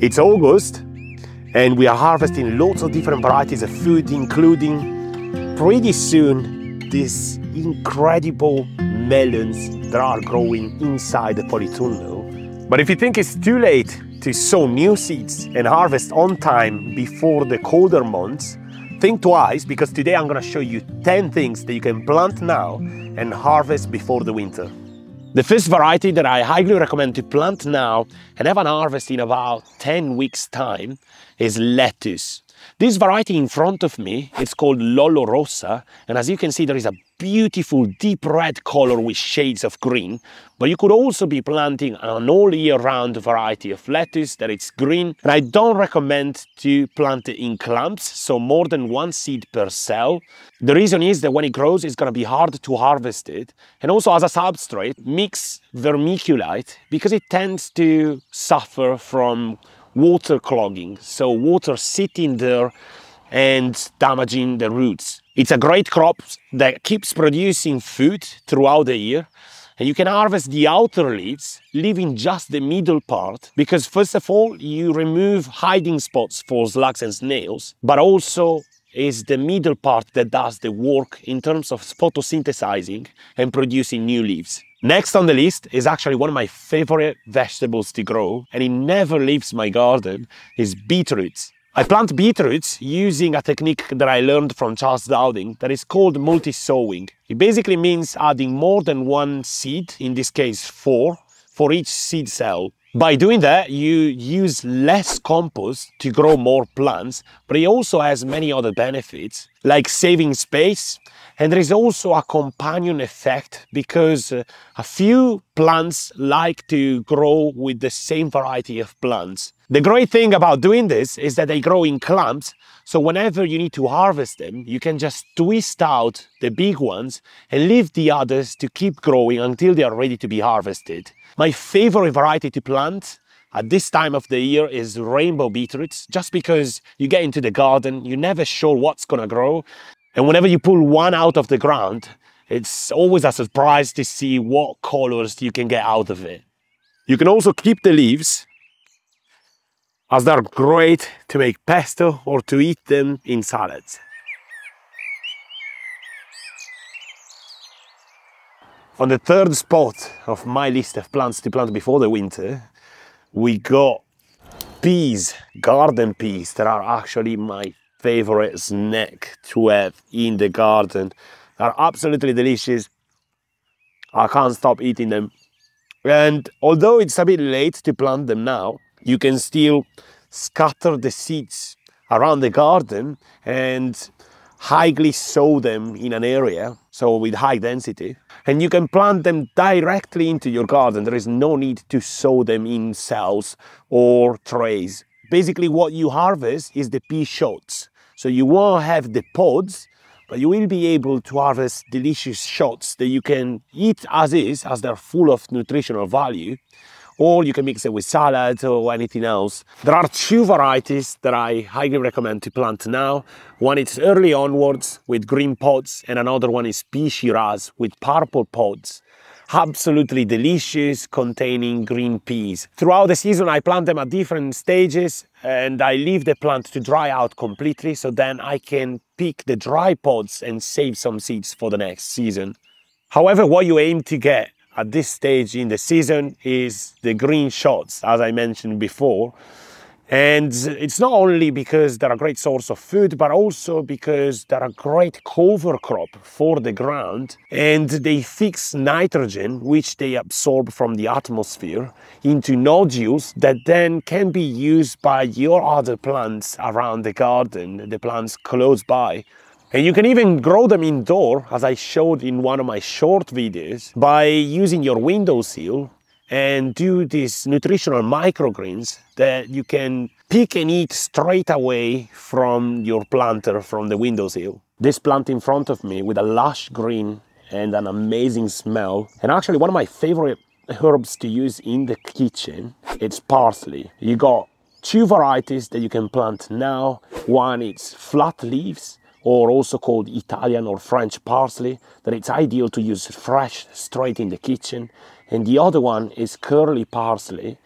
It's August and we are harvesting lots of different varieties of food, including pretty soon these incredible melons that are growing inside the polytunnel. But if you think it's too late to sow new seeds and harvest on time before the colder months, think twice, because today I'm going to show you 10 things that you can plant now and harvest before the winter. The first variety that I highly recommend to plant now and have an harvest in about 10 weeks time is lettuce. This variety in front of me is called Lollo Rossa, and as you can see there is a beautiful deep red color with shades of green, but you could also be planting an all year round variety of lettuce that is green, and I don't recommend to plant it in clumps, so more than one seed per cell. The reason is that when it grows it's going to be hard to harvest it, and also as a substrate mix vermiculite because it tends to suffer from water clogging, so water sitting there and damaging the roots. It's a great crop that keeps producing food throughout the year, and you can harvest the outer leaves, leaving just the middle part, because first of all you remove hiding spots for slugs and snails, but also is the middle part that does the work in terms of photosynthesizing and producing new leaves. Next on the list is actually one of my favorite vegetables to grow, and it never leaves my garden, is beetroots. I plant beetroots using a technique that I learned from Charles that is called multi-sowing. It basically means adding more than one seed, in this case 4, for each seed cell. By doing that, you use less compost to grow more plants, but it also has many other benefits, like saving space. And there is also a companion effect because a few plants like to grow with the same variety of plants. The great thing about doing this is that they grow in clumps, so whenever you need to harvest them, you can just twist out the big ones and leave the others to keep growing until they are ready to be harvested. My favorite variety to plant at this time of the year is rainbow beetroots, just because you get into the garden, you're never sure what's gonna grow. And whenever you pull one out of the ground, it's always a surprise to see what colors you can get out of it. You can also keep the leaves, as they're great to make pesto or to eat them in salads. On the third spot of my list of plants to plant before the winter, we got peas, garden peas, that are actually my favorite snack to have in the garden. They're absolutely delicious. I can't stop eating them. And although it's a bit late to plant them now, you can still scatter the seeds around the garden and highly sow them in an area, so with high density. And you can plant them directly into your garden. There is no need to sow them in cells or trays. Basically what you harvest is the pea shoots. So you won't have the pods, but you will be able to harvest delicious shoots that you can eat as is, as they're full of nutritional value, or you can mix it with salad or anything else. There are 2 varieties that I highly recommend to plant now. One is early onwards with green pods, and another one is pea Shiraz with purple pods. Absolutely delicious, containing green peas. Throughout the season I plant them at different stages, and I leave the plant to dry out completely, so then I can pick the dry pods and save some seeds for the next season. However, what you aim to get at this stage in the season is the green shoots, as I mentioned before. And it's not only because they're a great source of food, but also because they're a great cover crop for the ground, and they fix nitrogen, which they absorb from the atmosphere, into nodules that then can be used by your other plants around the garden, the plants close by. And you can even grow them indoor, as I showed in one of my short videos, by using your windowsill and do these nutritional microgreens that you can pick and eat straight away from your planter from the windowsill. This plant in front of me with a lush green and an amazing smell, and actually one of my favorite herbs to use in the kitchen, it's parsley. You got two varieties that you can plant now. One is flat leaves, or also called Italian or French parsley, that it's ideal to use fresh, straight in the kitchen. And the other one is curly parsley,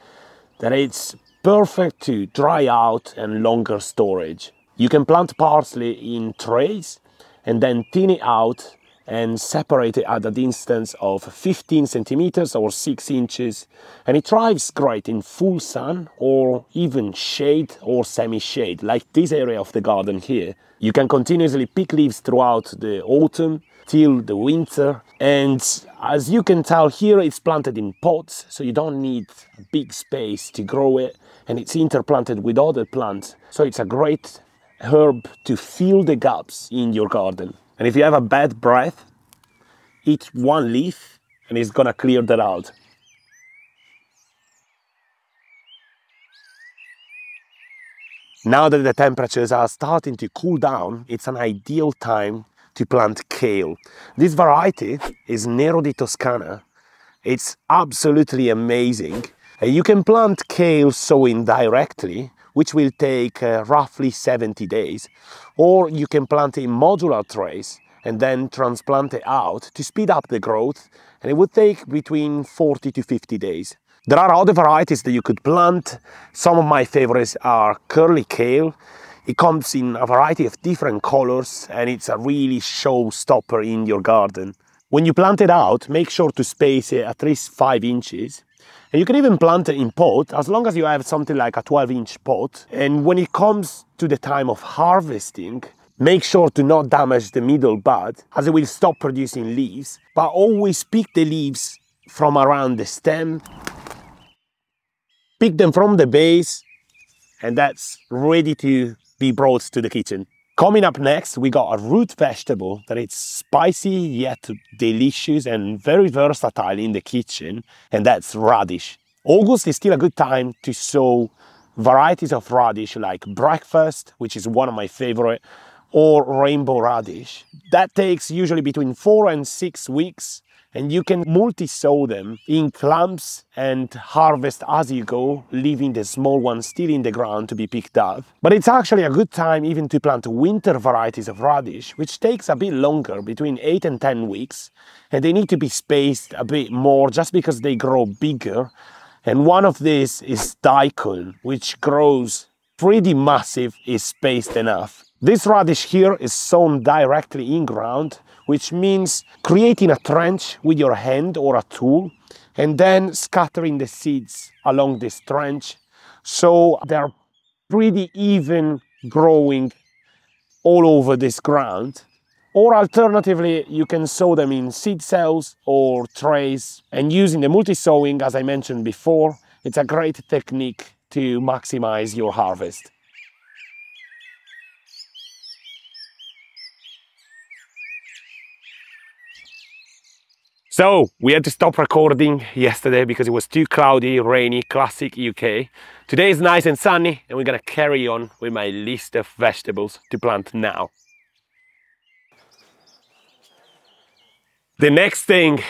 that it's perfect to dry out and longer storage. You can plant parsley in trays and then thin it out and separate it at a distance of 15 centimeters or 6 inches. And it thrives great in full sun or even shade or semi-shade, like this area of the garden here. You can continuously pick leaves throughout the autumn till the winter. And as you can tell here, it's planted in pots, so you don't need a big space to grow it. And it's interplanted with other plants. So it's a great herb to fill the gaps in your garden. And if you have a bad breath, eat one leaf and it's gonna clear that out. Now that the temperatures are starting to cool down, it's an ideal time to plant kale. This variety is Nero di Toscana. It's absolutely amazing. You can plant kale sowing directly, which will take roughly 70 days, or you can plant it in modular trays and then transplant it out to speed up the growth, and it would take between 40 to 50 days. There are other varieties that you could plant. Some of my favorites are curly kale. It comes in a variety of different colors and it's a really showstopper in your garden. When you plant it out, make sure to space it at least 5 inches. And you can even plant it in pot, as long as you have something like a 12-inch pot. And when it comes to the time of harvesting, make sure to not damage the middle bud, as it will stop producing leaves. But always pick the leaves from around the stem. Pick them from the base, and that's ready to be brought to the kitchen. Coming up next, we got a root vegetable that it's spicy yet delicious and very versatile in the kitchen, and that's radish. August is still a good time to sow varieties of radish like breakfast, which is one of my favorite, or rainbow radish. That takes usually between 4 and 6 weeks, and you can multi-sow them in clumps and harvest as you go, leaving the small ones still in the ground to be picked up. But it's actually a good time even to plant winter varieties of radish, which takes a bit longer, between 8 and 10 weeks, and they need to be spaced a bit more just because they grow bigger. And one of these is daikon, which grows pretty massive, is spaced enough. This radish here is sown directly in ground, which means creating a trench with your hand or a tool and then scattering the seeds along this trench, so they're pretty even growing all over this ground. Or alternatively, you can sow them in seed cells or trays, and using the multi-sowing, as I mentioned before, it's a great technique to maximize your harvest. So, we had to stop recording yesterday because it was too cloudy, rainy, classic UK. Today is nice and sunny, and we're gonna carry on with my list of vegetables to plant now. The next thing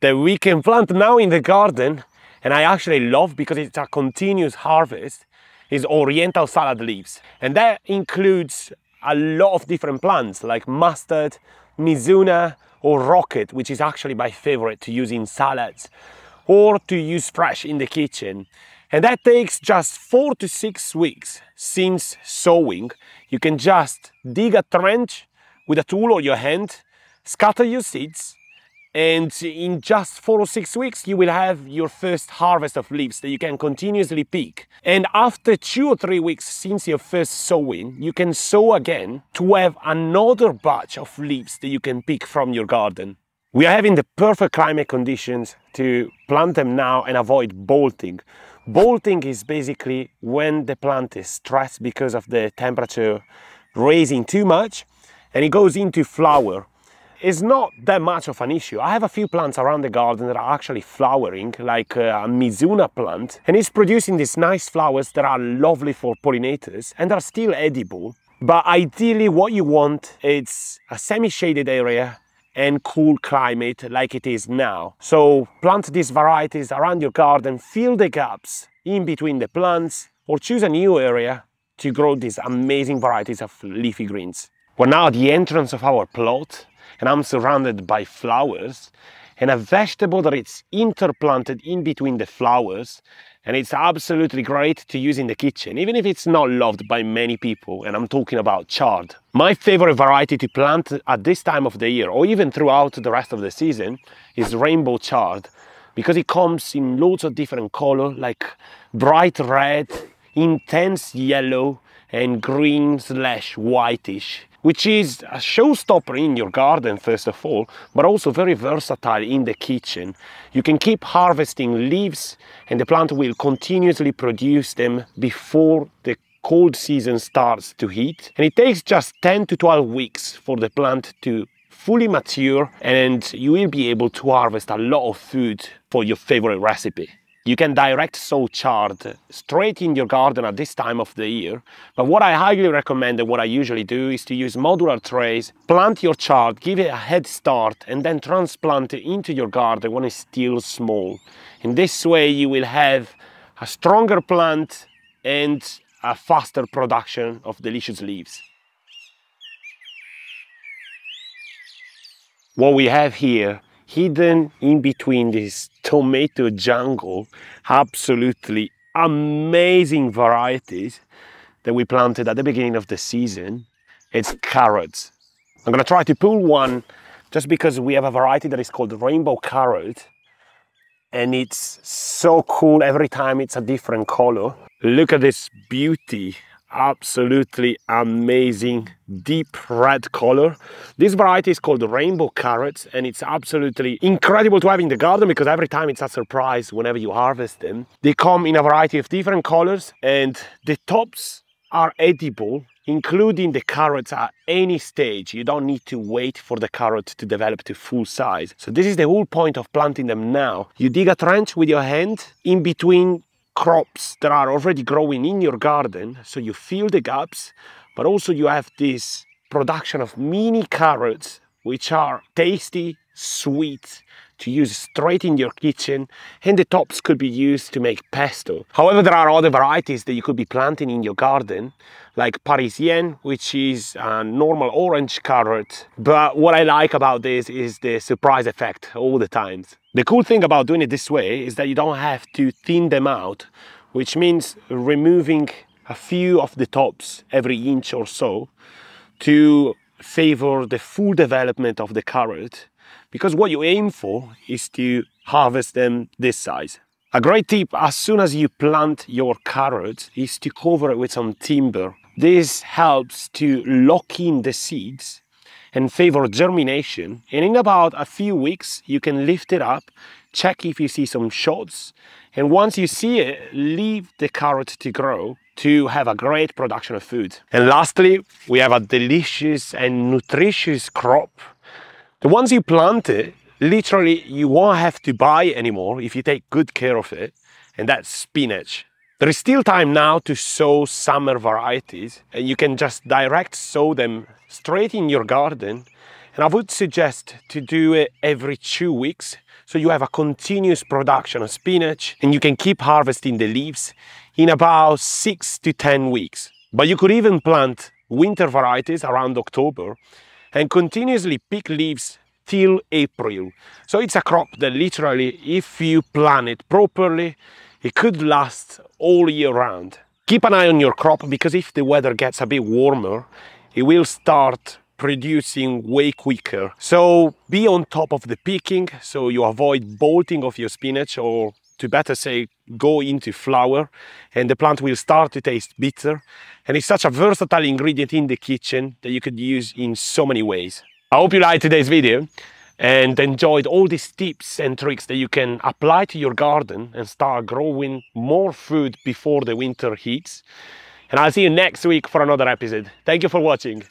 that we can plant now in the garden, and I actually love because it's a continuous harvest, is Oriental salad leaves. And that includes a lot of different plants like mustard, mizuna, or rocket, which is actually my favorite to use in salads or to use fresh in the kitchen. And that takes just 4 to 6 weeks since sowing. You can just dig a trench with a tool or your hand, scatter your seeds, and in just 4 or 6 weeks you will have your first harvest of leaves that you can continuously pick. And after 2 or 3 weeks since your first sowing, you can sow again to have another batch of leaves that you can pick from your garden. We are having the perfect climate conditions to plant them now and avoid bolting. Bolting is basically when the plant is stressed because of the temperature raising too much and it goes into flower. It's not that much of an issue. I have a few plants around the garden that are actually flowering, like a mizuna plant, and it's producing these nice flowers that are lovely for pollinators and are still edible. But ideally what you want is a semi-shaded area and cool climate like it is now. So plant these varieties around your garden, fill the gaps in between the plants, or choose a new area to grow these amazing varieties of leafy greens. We're now at the entrance of our plot and I'm surrounded by flowers and a vegetable that it's interplanted in between the flowers, and it's absolutely great to use in the kitchen, even if it's not loved by many people, and I'm talking about chard. My favorite variety to plant at this time of the year, or even throughout the rest of the season, is rainbow chard, because it comes in loads of different colors, like bright red, intense yellow, and green/whitish, which is a showstopper in your garden first of all, but also very versatile in the kitchen. You can keep harvesting leaves and the plant will continuously produce them before the cold season starts to hit. And it takes just 10 to 12 weeks for the plant to fully mature, and you will be able to harvest a lot of food for your favorite recipe. You can direct sow chard straight in your garden at this time of the year, but what I highly recommend and what I usually do is to use modular trays, plant your chard, give it a head start, and then transplant it into your garden when it's still small. In this way you will have a stronger plant and a faster production of delicious leaves. What we have here, hidden in between this tomato jungle, absolutely amazing varieties that we planted at the beginning of the season. It's carrots. I'm gonna try to pull one just because we have a variety that is called rainbow carrot, and it's so cool every time it's a different color. Look at this beauty. Absolutely amazing deep red color. This variety is called rainbow carrots, and it's absolutely incredible to have in the garden because every time it's a surprise whenever you harvest them. They come in a variety of different colors and the tops are edible, including the carrots at any stage. You don't need to wait for the carrot to develop to full size. So this is the whole point of planting them now. You dig a trench with your hand in between crops that are already growing in your garden, so you fill the gaps, but also you have this production of mini carrots which are tasty, sweet, to use straight in your kitchen, and the tops could be used to make pesto. However, there are other varieties that you could be planting in your garden, like Parisienne, which is a normal orange carrot, but what I like about this is the surprise effect all the time. The cool thing about doing it this way is that you don't have to thin them out, which means removing a few of the tops every inch or so to favor the full development of the carrot, because what you aim for is to harvest them this size. A great tip as soon as you plant your carrot is to cover it with some timber. This helps to lock in the seeds and favor germination, and in about a few weeks you can lift it up, check if you see some shots, and once you see it, leave the carrot to grow to have a great production of food. And lastly, we have a delicious and nutritious crop. The ones you plant it, literally you won't have to buy anymore if you take good care of it, and that's spinach. There is still time now to sow summer varieties, and you can just direct sow them straight in your garden, and I would suggest to do it every 2 weeks so you have a continuous production of spinach and you can keep harvesting the leaves in about 6 to 10 weeks. But you could even plant winter varieties around October and continuously pick leaves till April. So it's a crop that literally, if you plant it properly, it could last all year round. Keep an eye on your crop, because if the weather gets a bit warmer, it will start producing way quicker. So be on top of the picking so you avoid bolting of your spinach, or to better say, go into flower, and the plant will start to taste bitter. And it's such a versatile ingredient in the kitchen that you could use in so many ways. I hope you liked today's video and enjoyed all these tips and tricks that you can apply to your garden and start growing more food before the winter hits. And I'll see you next week for another episode. Thank you for watching.